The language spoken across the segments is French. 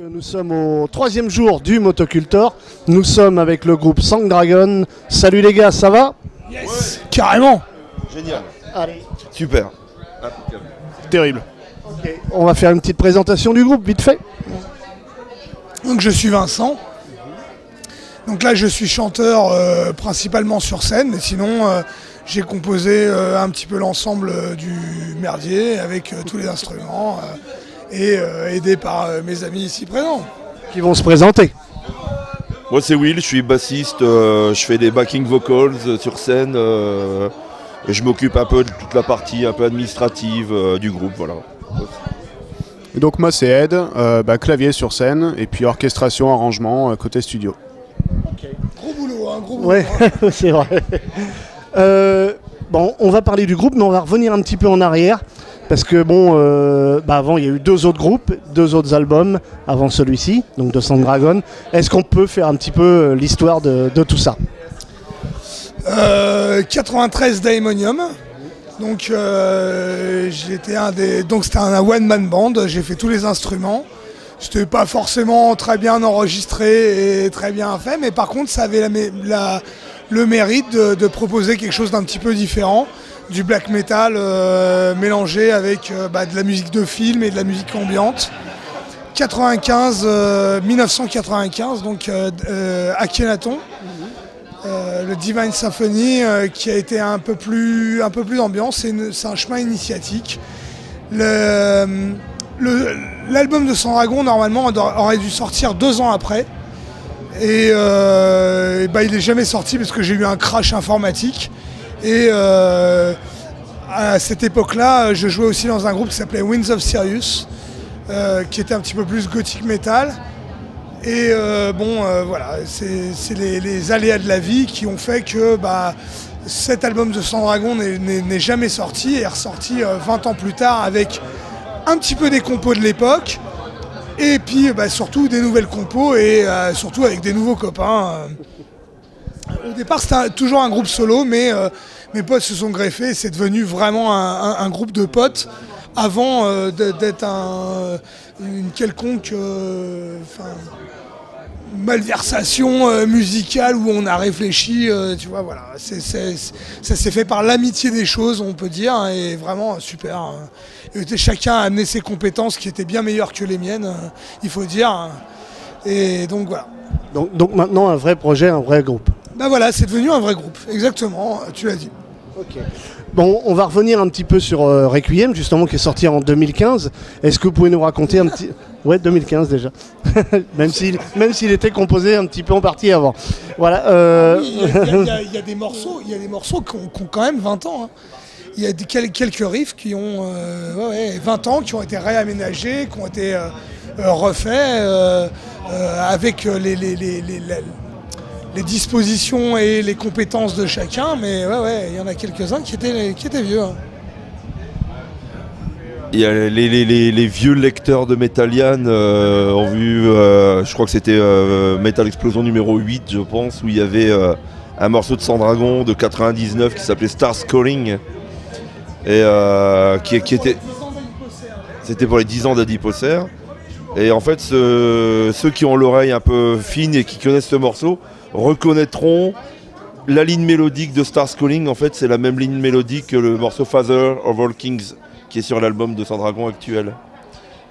Nous sommes au 3e jour du Motocultor. Nous sommes avec le groupe Sang Dragon. Salut les gars, ça va? Yes, ouais. Carrément. Génial. Allez. Super. Terrible. Okay. On va faire une petite présentation du groupe, vite fait. Donc je suis Vincent. Donc là je suis chanteur principalement sur scène, mais sinon j'ai composé un petit peu l'ensemble du merdier avec tous les instruments et aidé par mes amis ici présents. Qui vont se présenter. Moi c'est Will, je suis bassiste, je fais des backing vocals sur scène et je m'occupe un peu de toute la partie un peu administrative du groupe, voilà. Et donc moi c'est Ed, clavier sur scène et puis orchestration, arrangement côté studio. Okay. Gros boulot, hein, gros boulot. Ouais, c'est vrai. Bon, on va parler du groupe, mais on va revenir un petit peu en arrière. Parce que bon, avant il y a eu 2 autres groupes, 2 autres albums avant celui-ci, donc de Sang Dragon. Est-ce qu'on peut faire un petit peu l'histoire de tout ça? 93 Daemonium. Donc j'étais c'était un one man band, j'ai fait tous les instruments. C'était pas forcément très bien enregistré et très bien fait, mais par contre ça avait le mérite de proposer quelque chose d'un petit peu différent. Du black metal mélangé avec de la musique de film et de la musique ambiante. 1995, donc Akhenaton, le Divine Symphony qui a été un peu plus d'ambiance, c'est un chemin initiatique. L'album de Sang Dragon normalement aurait dû sortir 2 ans après. Et il n'est jamais sorti parce que j'ai eu un crash informatique. Et à cette époque-là, je jouais aussi dans un groupe qui s'appelait Winds of Sirius, qui était un petit peu plus gothic metal. Et voilà, c'est les aléas de la vie qui ont fait que cet album de Sang Dragon n'est jamais sorti et est ressorti 20 ans plus tard avec un petit peu des compos de l'époque. Et puis surtout des nouvelles compos et surtout avec des nouveaux copains. Au départ c'était toujours un groupe solo, mais mes potes se sont greffés et c'est devenu vraiment un groupe de potes avant d'être une quelconque malversation musicale où on a réfléchi, tu vois, voilà. Ça s'est fait par l'amitié des choses, on peut dire, et vraiment super. Et chacun a amené ses compétences qui étaient bien meilleures que les miennes, il faut dire. Et donc voilà. Donc maintenant un vrai projet, un vrai groupe. Voilà, c'est devenu un vrai groupe, exactement, tu l'as dit. Ok. Bon, on va revenir un petit peu sur Requiem, justement, qui est sorti en 2015. Est-ce que vous pouvez nous raconter un petit... Ouais, 2015 déjà. même s'il était composé un petit peu en partie avant. Voilà. Il y a des morceaux qui ont quand même 20 ans. Hein. Il y a quelques riffs qui ont 20 ans, qui ont été réaménagés, qui ont été refaits avec les dispositions et les compétences de chacun, mais il y en a quelques-uns qui étaient vieux. Hein. Il y a les vieux lecteurs de Metallian ont vu, je crois que c'était Metal Explosion numéro 8, je pense, où il y avait un morceau de Sang Dragon de 99 qui s'appelait Stars Calling, et qui était... C'était pour les 10 ans d'Adiposer. Et en fait, ceux qui ont l'oreille un peu fine et qui connaissent ce morceau reconnaîtront la ligne mélodique de Stars Calling. En fait, c'est la même ligne mélodique que le morceau Father of All Kings qui est sur l'album de Sang Dragon actuel.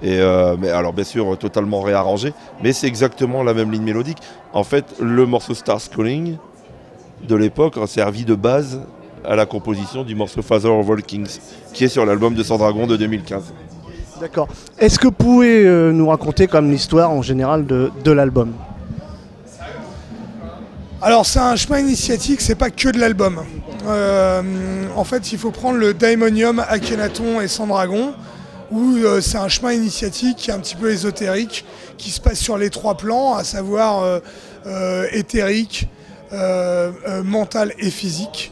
Et mais alors bien sûr totalement réarrangé, mais c'est exactement la même ligne mélodique. En fait, le morceau Stars Calling de l'époque a servi de base à la composition du morceau Father of All Kings qui est sur l'album de Sang Dragon de 2015. D'accord. Est-ce que vous pouvez nous raconter comme l'histoire en général de l'album? Alors c'est un chemin initiatique, c'est pas que de l'album. En fait il faut prendre le Daemonium, Akhenaton et Sang Dragon, où c'est un chemin initiatique qui est un petit peu ésotérique, qui se passe sur les 3 plans, à savoir éthérique, mental et physique.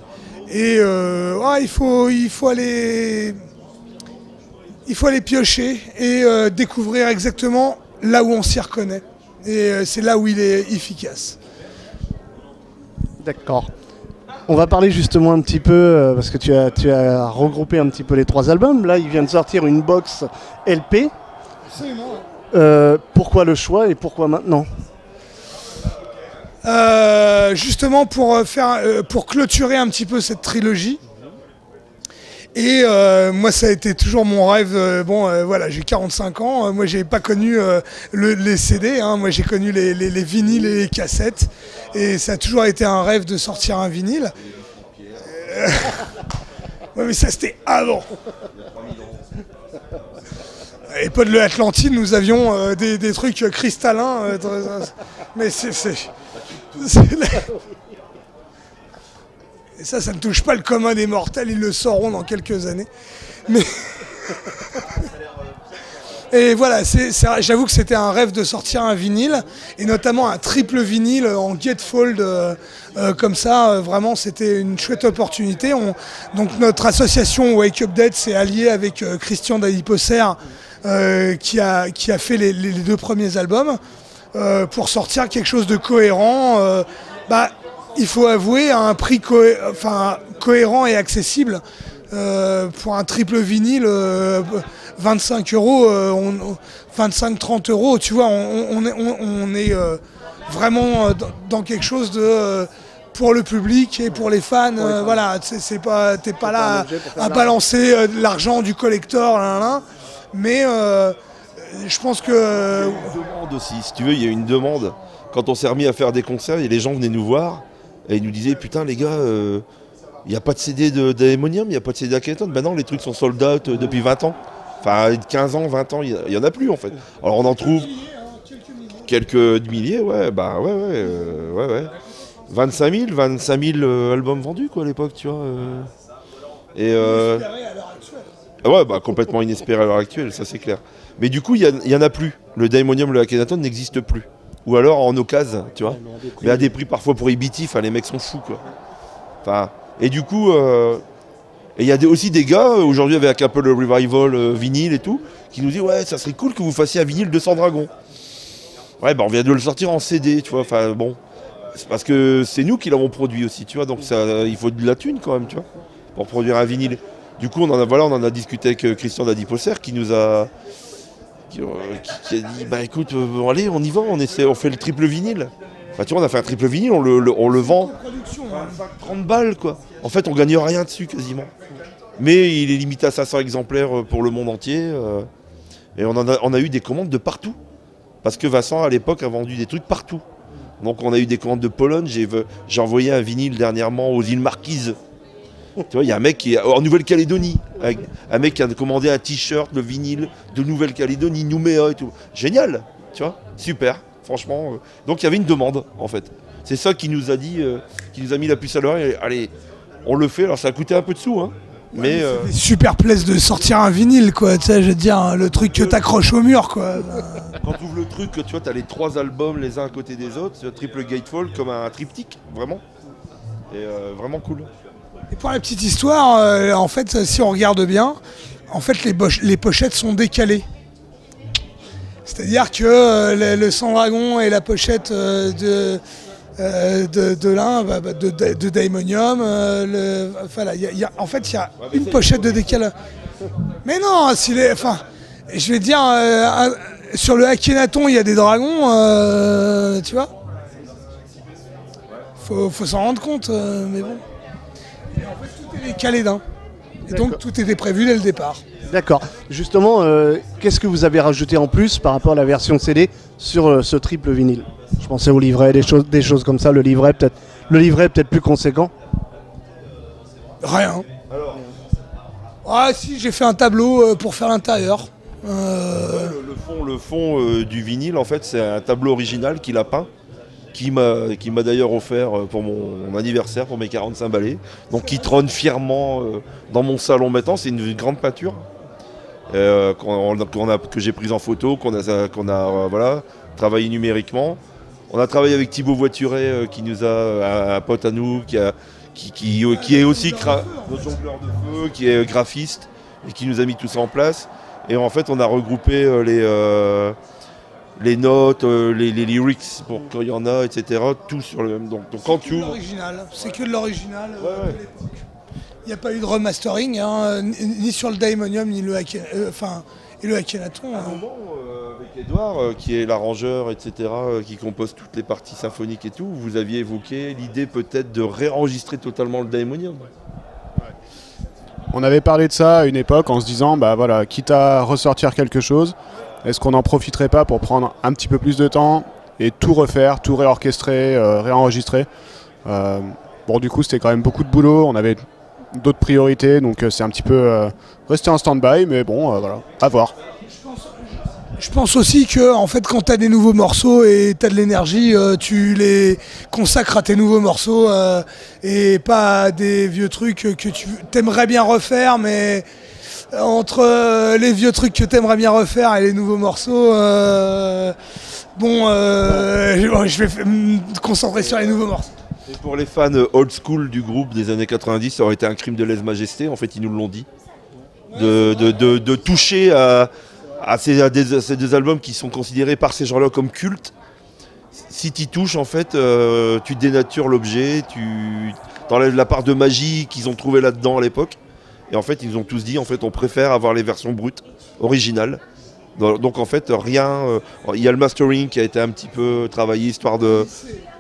Et il faut aller piocher et découvrir exactement là où on s'y reconnaît. Et c'est là où il est efficace. D'accord. On va parler justement un petit peu, parce que tu as regroupé un petit peu les 3 albums. Là, il vient de sortir une box LP. Absolument. Pourquoi le choix et pourquoi maintenant? Justement pour clôturer un petit peu cette trilogie. Et moi ça a été toujours mon rêve, voilà, j'ai 45 ans, moi j'ai pas connu les CD, hein, moi j'ai connu les vinyles et les cassettes, et ça a toujours été un rêve de sortir un vinyle. Ouais, mais ça c'était avant. À l'époque de l'Atlantide, nous avions des trucs cristallins, mais et ça ne touche pas le commun des mortels, ils le sauront dans quelques années. Mais et voilà, j'avoue que c'était un rêve de sortir un vinyle, et notamment un triple vinyle en gatefold comme ça. Vraiment, c'était une chouette opportunité. Donc notre association Wake Up Dead s'est alliée avec Christian d'Adiposer, qui a fait les 2 premiers albums, pour sortir quelque chose de cohérent. Il faut avouer à un prix cohérent et accessible. Pour un triple vinyle, 25 €, 25-30 €, tu vois, on est vraiment dans quelque chose de pour le public et pour les fans. Voilà, t'es pas là à balancer de l'argent du collector, mais je pense que... Une demande aussi, si tu veux, il y a une demande. Quand on s'est remis à faire des concerts, et les gens venaient nous voir et ils nous disaient, putain les gars, il n'y a pas de CD d'Aemonium, il n'y a pas de CD d'Akhenaton. Ben non, les trucs sont sold out depuis 20 ans. Enfin, 15 ans, 20 ans, il n'y en a plus en fait. Alors on en trouve quelques milliers, ouais, bah ouais. 25 000 albums vendus quoi à l'époque, tu vois. Ouais, bah complètement inespéré à l'heure actuelle, ça c'est clair. Mais du coup, il y en a plus. Le Daimonium, le Akhenaton n'existe plus. Ou alors en occasion, tu vois. Mais à des prix parfois prohibitifs, les mecs sont fous, quoi. Enfin, et du coup, il y a aussi des gars, aujourd'hui avec un peu le revival vinyle et tout, qui nous disent, ouais, ça serait cool que vous fassiez un vinyle de Sandragon. Ouais, bah on vient de le sortir en CD, tu vois. Enfin, bon, c'est parce que c'est nous qui l'avons produit aussi, tu vois. Donc il faut de la thune quand même, tu vois, pour produire un vinyle. Du coup, on en a discuté avec Christian d'Adiposer qui nous a... Qui a dit, bah écoute, allez, on y va, on fait le triple vinyle. Enfin, tu vois, on a fait un triple vinyle, on le vend 30 balles, quoi. En fait, on gagne rien dessus, quasiment. Mais il est limité à 500 exemplaires pour le monde entier. Et on a eu des commandes de partout. Parce que Vincent, à l'époque, a vendu des trucs partout. Donc on a eu des commandes de Pologne. J'ai envoyé un vinyle dernièrement aux îles Marquises. Tu vois, il y a un mec qui est en Nouvelle-Calédonie, un mec qui a commandé un t-shirt, le vinyle de Nouvelle-Calédonie, Nouméa et tout. Génial, tu vois, super, franchement. Donc il y avait une demande, en fait. C'est ça qui nous a dit, qui nous a mis la puce à l'oreille. Allez, on le fait. Alors ça a coûté un peu de sous, hein. Mais c'est super plaisir de sortir un vinyle, quoi. Tu sais, je veux dire, le truc que t'accroches au mur, quoi. Quand tu ouvres le truc, tu vois, t'as les 3 albums les uns à côté des autres, c'est un triple gatefold comme un triptyque, vraiment. Et vraiment cool. Et pour la petite histoire, en fait, si on regarde bien, en fait, les pochettes sont décalées. C'est-à-dire que le Sandragon et la pochette de l'un, de Daimonium, en fait, il y a une pochette de décalage. Mais non, je vais dire, sur le Akhenaton, il y a des dragons, tu vois. Faut s'en rendre compte, mais bon. Et en fait, tout est décalé d'un. Et donc, tout était prévu dès le départ. D'accord. Justement, qu'est-ce que vous avez rajouté en plus par rapport à la version CD sur ce triple vinyle? Je pensais au livret, des choses comme ça. Le livret peut-être plus conséquent. Rien. Alors. Ah si, j'ai fait un tableau pour faire l'intérieur. Le fond du vinyle, en fait, c'est un tableau original qu'il a peint, qui m'a d'ailleurs offert pour mon anniversaire, pour mes 45 balais. Donc qui trône fièrement dans mon salon maintenant. C'est une grande peinture que j'ai prise en photo, qu'on a voilà, travaillé numériquement. On a travaillé avec Thibaut Voituret, qui nous a un pote à nous, qui est aussi notre jongleur de feu, qui est graphiste, et qui nous a mis tout ça en place. Et en fait, on a regroupé les notes, les lyrics pour quand il y en a, etc. Tout sur le même. Donc quand tu ouvres... C'est que de l'original de l'époque. Il n'y a pas eu de remastering, hein, ni sur le Daimonium, ni le Akhenaton. À un moment, Avec Edouard, qui est l'arrangeur, etc., qui compose toutes les parties symphoniques et tout, vous aviez évoqué l'idée peut-être de réenregistrer totalement le Daemonium. On avait parlé de ça à une époque en se disant, bah voilà, quitte à ressortir quelque chose, est-ce qu'on n'en profiterait pas pour prendre un petit peu plus de temps et tout refaire, tout réorchestrer, réenregistrer. Bon, du coup, c'était quand même beaucoup de boulot, on avait d'autres priorités, donc c'est un petit peu resté en stand-by, mais bon, voilà, à voir. Je pense aussi que en fait, quand tu as des nouveaux morceaux et tu as de l'énergie, tu les consacres à tes nouveaux morceaux et pas à des vieux trucs que tu aimerais bien refaire, mais entre les vieux trucs que tu aimerais bien refaire et les nouveaux morceaux, je vais me concentrer sur les nouveaux morceaux. Et pour les fans old school du groupe des années 90, ça aurait été un crime de lèse-majesté, en fait ils nous l'ont dit, de toucher à ces deux albums qui sont considérés par ces gens-là comme cultes. Si tu y touches, en fait, tu dénatures l'objet, tu enlèves la part de magie qu'ils ont trouvée là-dedans à l'époque. Et en fait, ils nous ont tous dit, en fait, on préfère avoir les versions brutes, originales. Donc en fait, rien. Il y a le mastering qui a été un petit peu travaillé, histoire de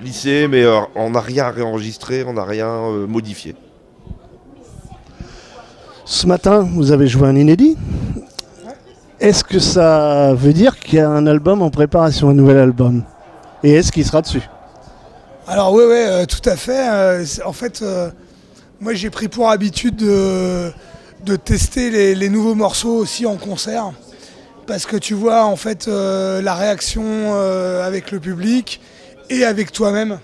lisser, mais on n'a rien réenregistré, on n'a rien modifié. Ce matin, vous avez joué un inédit. Est-ce que ça veut dire qu'il y a un album en préparation, un nouvel album? Et est-ce qu'il sera dessus? Alors oui, tout à fait. En fait, moi j'ai pris pour habitude de tester les nouveaux morceaux aussi en concert. Parce que tu vois en fait la réaction avec le public et avec toi-même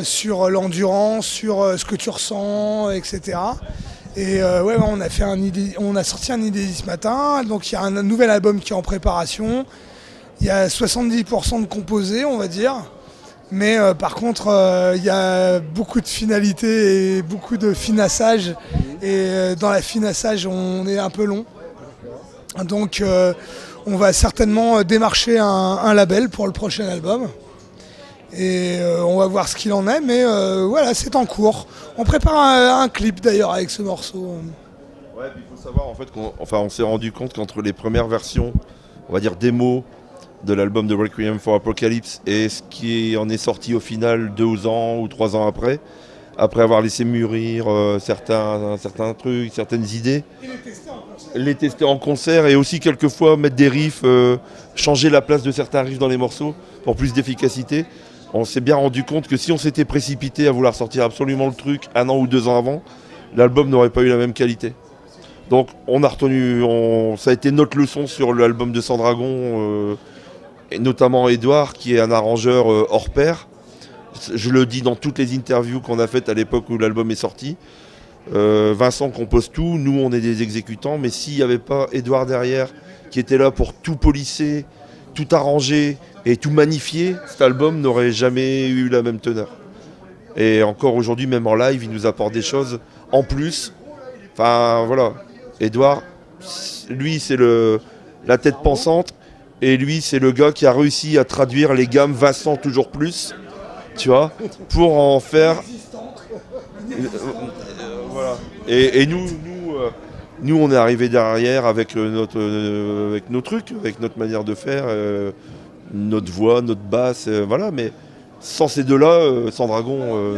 sur l'endurance, sur ce que tu ressens, etc. Et on a sorti un inédit ce matin, donc il y a un nouvel album qui est en préparation. Il y a 70% de composés, on va dire. Mais par contre, il y a beaucoup de finalité et beaucoup de finassage. Et dans la finassage, on est un peu long. Donc on va certainement démarcher un label pour le prochain album. Et on va voir ce qu'il en est, mais voilà, c'est en cours. On prépare un clip d'ailleurs avec ce morceau. Ouais, il faut savoir en fait on s'est rendu compte qu'entre les premières versions, on va dire démo de l'album de Requiem for Apocalypse et ce qui en est sorti au final 2 ans ou 3 ans après avoir laissé mûrir certains trucs, certaines idées, les tester en concert et aussi quelquefois mettre des riffs, changer la place de certains riffs dans les morceaux pour plus d'efficacité. On s'est bien rendu compte que si on s'était précipité à vouloir sortir absolument le truc 1 an ou 2 ans avant, l'album n'aurait pas eu la même qualité. Donc on a retenu, ça a été notre leçon sur l'album de Sandragon, et notamment Edouard qui est un arrangeur hors pair. Je le dis dans toutes les interviews qu'on a faites à l'époque où l'album est sorti. Vincent compose tout, nous on est des exécutants, mais s'il n'y avait pas Edouard derrière qui était là pour tout polisser, tout arranger et tout magnifier, cet album n'aurait jamais eu la même teneur. Et encore aujourd'hui, même en live, il nous apporte des choses en plus. Enfin voilà, Edouard, lui c'est la tête pensante et lui c'est le gars qui a réussi à traduire les gammes Vincent toujours plus, tu vois, pour en faire... voilà. Et nous on est arrivé derrière avec nos trucs, avec notre manière de faire, notre voix, notre basse, voilà, mais sans ces deux-là, Sandragon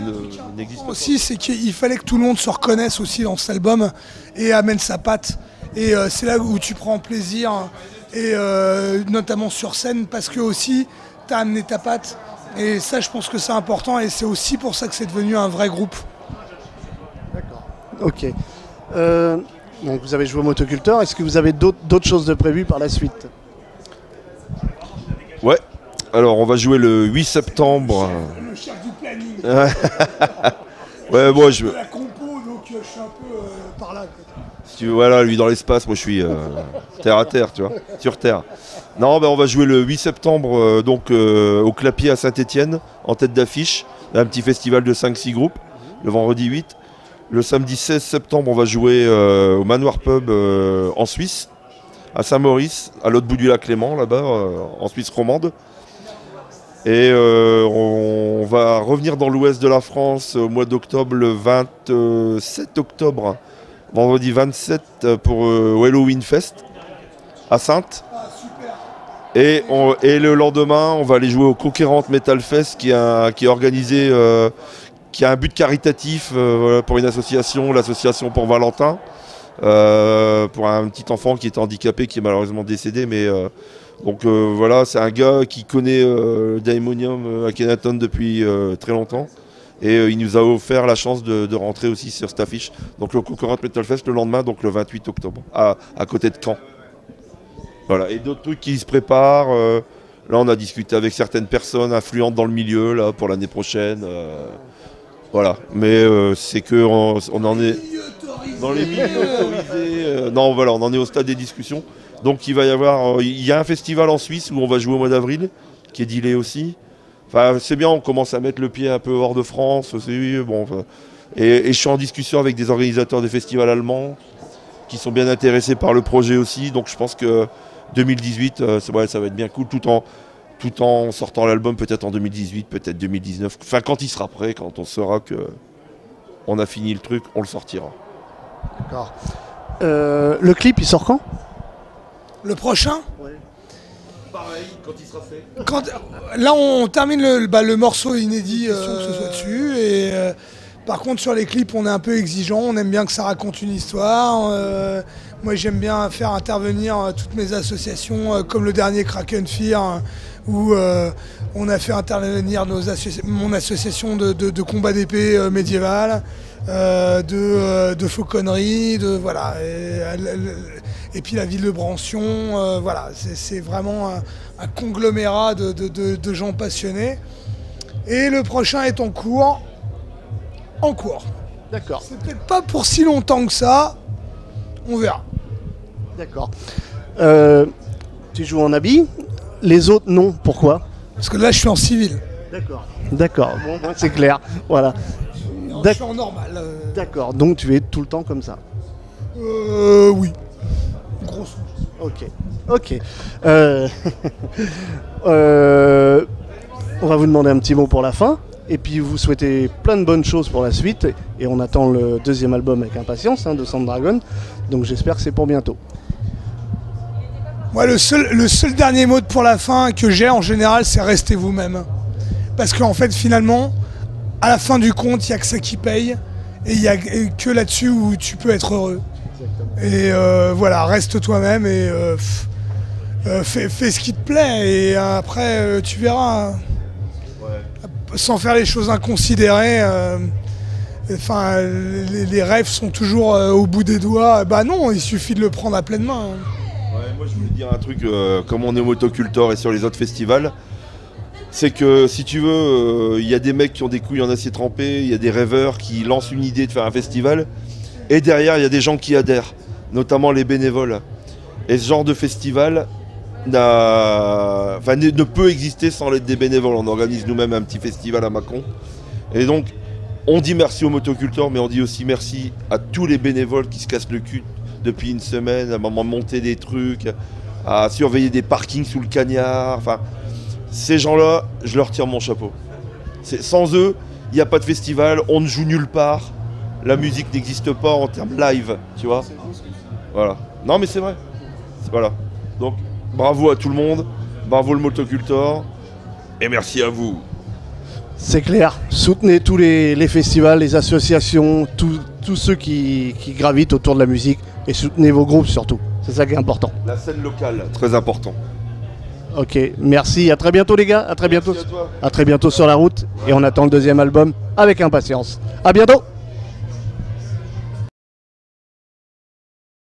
n'existe pas. Aussi, c'est qu'il fallait que tout le monde se reconnaisse aussi dans cet album et amène sa patte. Et c'est là où tu prends plaisir, et notamment sur scène, parce que aussi, tu as amené ta patte. Et ça, je pense que c'est important, et c'est aussi pour ça que c'est devenu un vrai groupe. D'accord. Ok. Donc vous avez joué au Motoculteur. Est-ce que vous avez d'autres choses de prévues par la suite? Ouais. Alors on va jouer le 8 septembre. Le chef du planning. Ouais, moi je... la compo, donc je suis un peu par là. Voilà, lui dans l'espace, moi je suis terre à terre, tu vois, sur terre. Non, ben on va jouer le 8 septembre donc au Clapier à Saint-Étienne, en tête d'affiche, un petit festival de 5-6 groupes, le vendredi 8. Le samedi 16 septembre, on va jouer au Manoir Pub en Suisse, à Saint-Maurice, à l'autre bout du lac Léman, là-bas, en Suisse romande. Et on va revenir dans l'ouest de la France au mois d'octobre, le 27 octobre, vendredi 27, pour Halloween Fest, à Saintes. Et le lendemain, on va aller jouer au Conquérant Metal Fest qui est organisé, qui a un but caritatif voilà, pour une association, l'association pour Valentin, pour un petit enfant qui est handicapé, qui est malheureusement décédé. Mais donc voilà, c'est un gars qui connaît Daemonium à Kenaton depuis très longtemps. Et il nous a offert la chance de rentrer aussi sur cette affiche. Donc le Conquérant Metal Fest le lendemain, donc le 28 octobre, à côté de Caen. Voilà. Et d'autres trucs qui se préparent. Là, on a discuté avec certaines personnes influentes dans le milieu là, pour l'année prochaine. Voilà. Mais c'est que on en est dans les milieux autorisés. Non, voilà, on en est au stade des discussions. Donc il va y avoir, il y a un festival en Suisse où on va jouer au mois d'avril, qui est dealé aussi. Enfin, c'est bien, on commence à mettre le pied un peu hors de France. Bon, enfin, et je suis en discussion avec des organisateurs de festivals allemands qui sont bien intéressés par le projet aussi. Donc je pense que 2018, ça va être bien cool, tout en sortant l'album peut-être en 2018, peut-être 2019. Enfin, quand il sera prêt, quand on saura qu'on a fini le truc, on le sortira. D'accord. Le clip, il sort quand? Le prochain? Pareil, quand il sera fait. Là, on termine le morceau inédit, que ce soit dessus. Et par contre, sur les clips, on est un peu exigeant. On aime bien que ça raconte une histoire. Moi, j'aime bien faire intervenir toutes mes associations, comme le dernier Kraken Fear, où on a fait intervenir mon association de combat d'épée médiévale, de fauconnerie, voilà. Et puis la ville de Brancion, voilà, c'est vraiment un conglomérat de gens passionnés. Et le prochain est en cours. D'accord. C'est peut-être pas pour si longtemps que ça. On verra. D'accord. Tu joues en habit, les autres non. Pourquoi? Parce que là, je suis en civil. D'accord. D'accord. Bon, c'est clair. Voilà. Je suis en normal. D'accord. Donc tu es tout le temps comme ça. Oui. Grosso. Ok. On va vous demander un petit mot pour la fin. Et puis vous souhaitez plein de bonnes choses pour la suite. Et on attend le deuxième album avec impatience, de Sanddragon. Donc j'espère que c'est pour bientôt. Moi, le seul dernier mot pour la fin que j'ai en général, c'est restez vous-même. Parce qu'en fait, finalement, à la fin du compte, il n'y a que ça qui paye. Et il n'y a que là-dessus où tu peux être heureux. Exactement. Et voilà, reste toi-même et fais ce qui te plaît. Et après, tu verras. Sans faire les choses inconsidérées. Enfin, les rêves sont toujours au bout des doigts. Bah non, il suffit de le prendre à pleine main. Ouais, moi je voulais dire un truc, comme on est au Motocultor et sur les autres festivals, c'est que si tu veux, il y a des mecs qui ont des couilles en acier trempé, il y a des rêveurs qui lancent une idée de faire un festival, et derrière il y a des gens qui adhèrent, notamment les bénévoles. Et ce genre de festival ne peut exister sans l'aide des bénévoles. On organise nous-mêmes un petit festival à Mâcon. Et donc, on dit merci au Motocultor, mais on dit aussi merci à tous les bénévoles qui se cassent le cul depuis une semaine, à monter des trucs, à surveiller des parkings sous le cagnard. Enfin, ces gens-là, je leur tire mon chapeau. Sans eux, il n'y a pas de festival, on ne joue nulle part. La musique n'existe pas en termes live, tu vois. Voilà. Non, mais c'est vrai. Voilà. Donc, bravo à tout le monde, bravo le Motocultor, et merci à vous. C'est clair, soutenez tous les festivals, les associations, tous ceux qui gravitent autour de la musique, et soutenez vos groupes surtout, c'est ça qui est important. La scène locale, très important. Ok, merci, à très bientôt les gars, à très bientôt. Merci à toi. À très bientôt sur la route, et on attend le deuxième album avec impatience. À bientôt.